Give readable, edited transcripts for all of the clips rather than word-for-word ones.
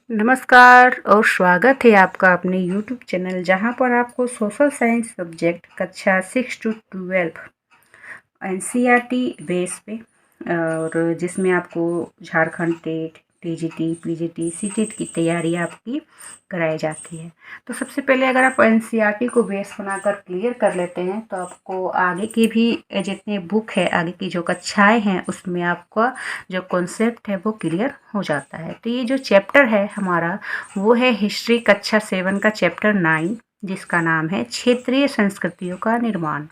नमस्कार और स्वागत है आपका अपने YouTube चैनल जहां पर आपको सोशल साइंस सब्जेक्ट कक्षा 6 to 12 एनसीईआरटी बेस पे और जिसमें आपको Jharkhand TET TGT PGT CTET की तैयारी आपकी कराई जाती है। तो सबसे पहले अगर आप एनसीईआरटी को बेस बनाकर क्लियर कर लेते हैं तो आपको आगे की भी जितने बुक है, आगे की जो कक्षाएं हैं उसमें आपका जो कॉन्सेप्ट है वो क्लियर हो जाता है। तो ये जो चैप्टर है हमारा वो है हिस्ट्री कक्षा 7 का चैप्टर 9 जिसका नाम है क्षेत्रीय संस्कृतियों का निर्माण।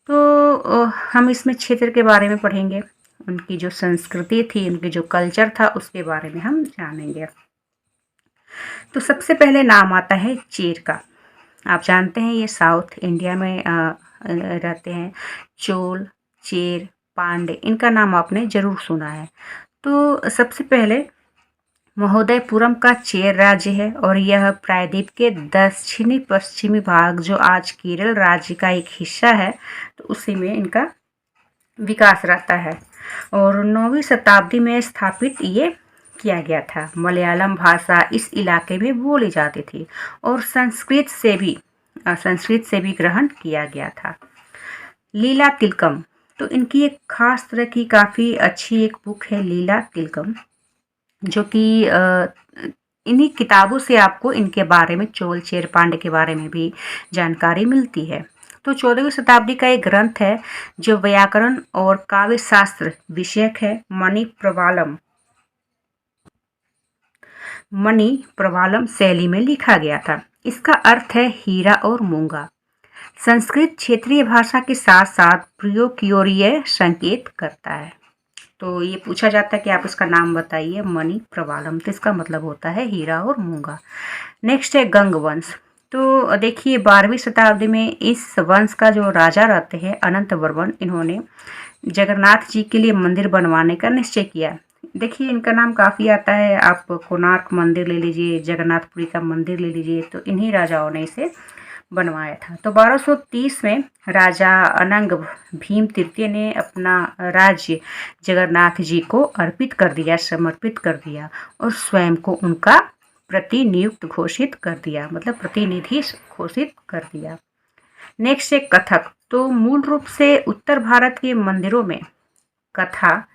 तो हम इसमें क्षेत्र के बारे में पढ़ेंगे, उनकी जो संस्कृति थी, उनकी जो कल्चर था उसके बारे में हम जानेंगे। तो सबसे पहले नाम आता है चेर का। आप जानते हैं ये साउथ इंडिया में रहते हैं। चोल, चेर, पांडे इनका नाम आपने जरूर सुना है। तो सबसे पहले महोदयपुरम का चेर राज्य है और यह प्रायद्वीप के दक्षिणी पश्चिमी भाग जो आज केरल राज्य का एक हिस्सा है तो उसी में इनका विकास रहता है। और 9वीं शताब्दी में स्थापित ये किया गया था। मलयालम भाषा इस इलाके में बोली जाती थी और संस्कृत से भी ग्रहण किया गया था। लीला तिलकम, तो इनकी एक खास तरह की काफ़ी अच्छी एक बुक है लीला तिलकम, जो कि इन्हीं किताबों से आपको इनके बारे में चोल चेर पांडे के बारे में भी जानकारी मिलती है। तो 14वीं शताब्दी का एक ग्रंथ है जो व्याकरण और काव्य शास्त्र विषयक है। मणि प्रवालम शैली में लिखा गया था। इसका अर्थ है हीरा और मूंगा। संस्कृत क्षेत्रीय भाषा के साथ साथ प्रयोग की ओर यह संकेत करता है। तो ये पूछा जाता है कि आप इसका नाम बताइए। मणि प्रवालम, तो इसका मतलब होता है हीरा और मूंगा। नेक्स्ट है गंग वंश। तो देखिए 12वीं शताब्दी में इस वंश का जो राजा रहते हैं अनंत वर्मन, इन्होंने जगन्नाथ जी के लिए मंदिर बनवाने का निश्चय किया। देखिए इनका नाम काफ़ी आता है, आप कोणार्क मंदिर ले लीजिए, जगन्नाथपुरी का मंदिर ले लीजिए, तो इन्हीं राजाओं ने इसे बनवाया था। तो 1230 में राजा अनंग भीम तृतीय ने अपना राज्य जगन्नाथ जी को अर्पित कर दिया, समर्पित कर दिया और स्वयं को उनका प्रतिनियुक्त घोषित कर दिया, मतलब प्रतिनिधि घोषित कर दिया। नेक्स्ट है कथक। तो मूल रूप से उत्तर भारत के मंदिरों में कथा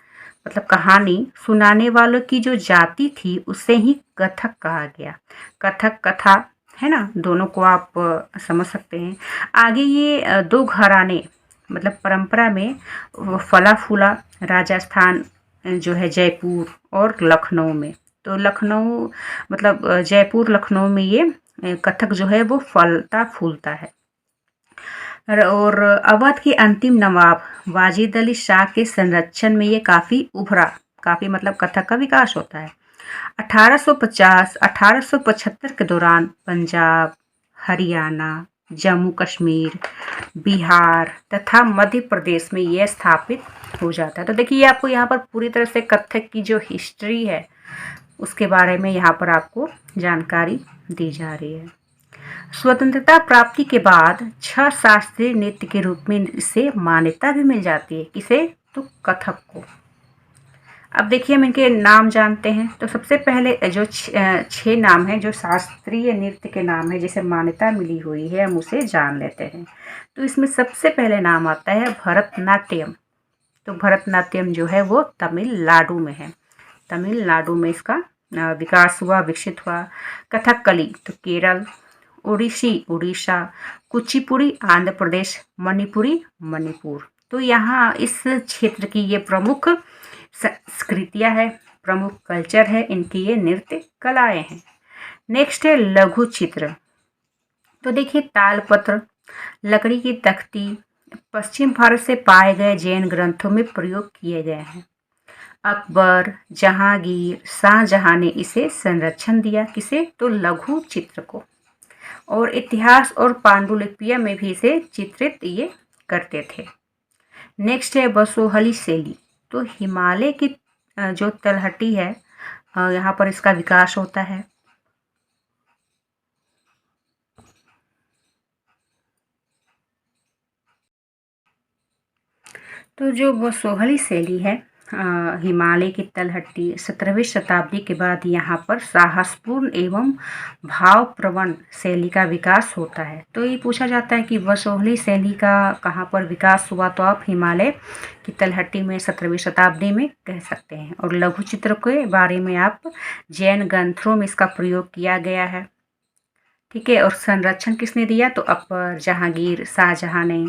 मतलब कहानी सुनाने वालों की जो जाति थी उसे ही कथक कहा गया। कथक कथा है ना, दोनों को आप समझ सकते हैं। आगे ये दो घराने मतलब परंपरा में फला फूला। राजस्थान जो है जयपुर और लखनऊ में, तो लखनऊ मतलब जयपुर लखनऊ में ये कथक जो है वो फलता फूलता है। और अवध के अंतिम नवाब वाजिद अली शाह के संरक्षण में ये काफ़ी उभरा, काफ़ी मतलब कथक का विकास होता है। 1850-1875 के दौरान पंजाब, हरियाणा, जम्मू कश्मीर, बिहार तथा मध्य प्रदेश में यह स्थापित हो जाता है। तो देखिए आपको यहाँ पर पूरी तरह से कथक की जो हिस्ट्री है उसके बारे में यहाँ पर आपको जानकारी दी जा रही है। स्वतंत्रता प्राप्ति के बाद 6 शास्त्रीय नृत्य के रूप में इसे मान्यता भी मिल जाती है। किसे? तो कथक को। अब देखिए हम इनके नाम जानते हैं। तो सबसे पहले जो 6 नाम है जो शास्त्रीय नृत्य के नाम है जिसे मान्यता मिली हुई है, हम उसे जान लेते हैं। तो इसमें सबसे पहले नाम आता है भरतनाट्यम। तो भरतनाट्यम जो है वो तमिलनाडु में है। तमिलनाडु में इसका विकास हुआ, विकसित हुआ। कथकली तो केरल, ओडिसी उड़ीसा, कुचिपुड़ी आंध्र प्रदेश, मणिपुरी मणिपुर। तो यहाँ इस क्षेत्र की ये प्रमुख संस्कृतियाँ है, प्रमुख कल्चर है, इनकी ये नृत्य कलाएं हैं। नेक्स्ट है लघु चित्र। तो देखिए तालपत्र, लकड़ी की तख्ती पश्चिम भारत से पाए गए जैन ग्रंथों में प्रयोग किए गए हैं। अकबर, जहांगीर, शाहजहां ने इसे संरक्षण दिया। किसे? तो लघु चित्र को। और इतिहास और पांडुलिपियों में भी इसे चित्रित ये करते थे। नेक्स्ट है बसोहली शैली। तो हिमालय की जो तलहटी है यहाँ पर इसका विकास होता है। तो जो बसोहली शैली है हिमालय की तलहटी 17वीं शताब्दी के बाद यहाँ पर साहसपूर्ण एवं भावप्रवण शैली का विकास होता है। तो ये पूछा जाता है कि वसोहली शैली का कहाँ पर विकास हुआ, तो आप हिमालय की तलहटी में 17वीं शताब्दी में कह सकते हैं। और लघु चित्र के बारे में आप जैन ग्रंथों में इसका प्रयोग किया गया है। ठीक है, और संरक्षण किसने दिया, तो अकबर, जहांगीर, शाहजहां ने।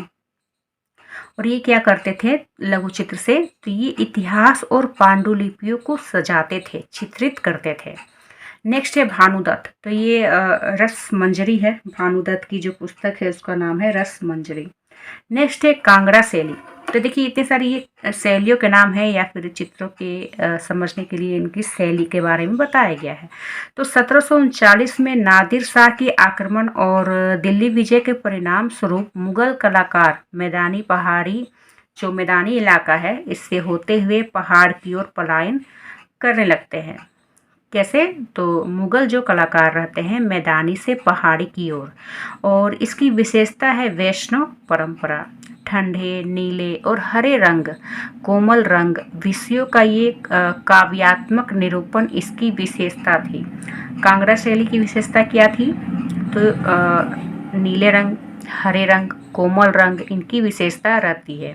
और ये क्या करते थे लघु चित्र से, तो ये इतिहास और पांडुलिपियों को सजाते थे, चित्रित करते थे। नेक्स्ट है भानुदत्त, तो ये रस मंजरी है। भानुदत्त की जो पुस्तक है उसका नाम है रस मंजरी। नेक्स्ट है कांगड़ा शैली। तो देखिए इतने सारी ये शैलियों के नाम है या फिर चित्रों के समझने के लिए इनकी शैली के बारे में बताया गया है। तो 1739 में नादिर शाह के आक्रमण और दिल्ली विजय के परिणाम स्वरूप मुगल कलाकार मैदानी इलाका है इससे होते हुए पहाड़ की ओर पलायन करने लगते हैं। कैसे, तो मुगल जो कलाकार रहते हैं मैदानी से पहाड़ी की ओर, और इसकी विशेषता है वैष्णव परंपरा। ठंडे, नीले और हरे रंग, कोमल रंग विषयों का ये काव्यात्मक निरूपण इसकी विशेषता थी। कांगड़ा शैली की विशेषता क्या थी, तो नीले रंग, हरे रंग, कोमल रंग इनकी विशेषता रहती है।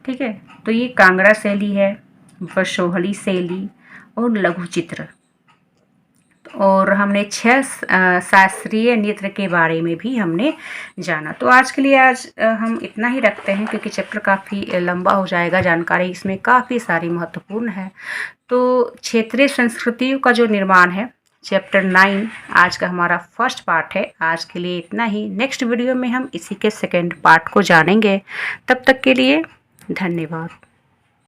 ठीक है, तो ये कांगड़ा शैली है, वसोहली शैली और लघु चित्र। और हमने 6 शास्त्रीय नृत्य के बारे में भी हमने जाना। तो आज के लिए हम इतना ही रखते हैं क्योंकि चैप्टर काफ़ी लंबा हो जाएगा, जानकारी इसमें काफ़ी सारी महत्वपूर्ण है। तो क्षेत्रीय संस्कृतियों का जो निर्माण है चैप्टर 9 आज का हमारा फर्स्ट पार्ट है। आज के लिए इतना ही, नेक्स्ट वीडियो में हम इसी के सेकेंड पार्ट को जानेंगे। तब तक के लिए धन्यवाद।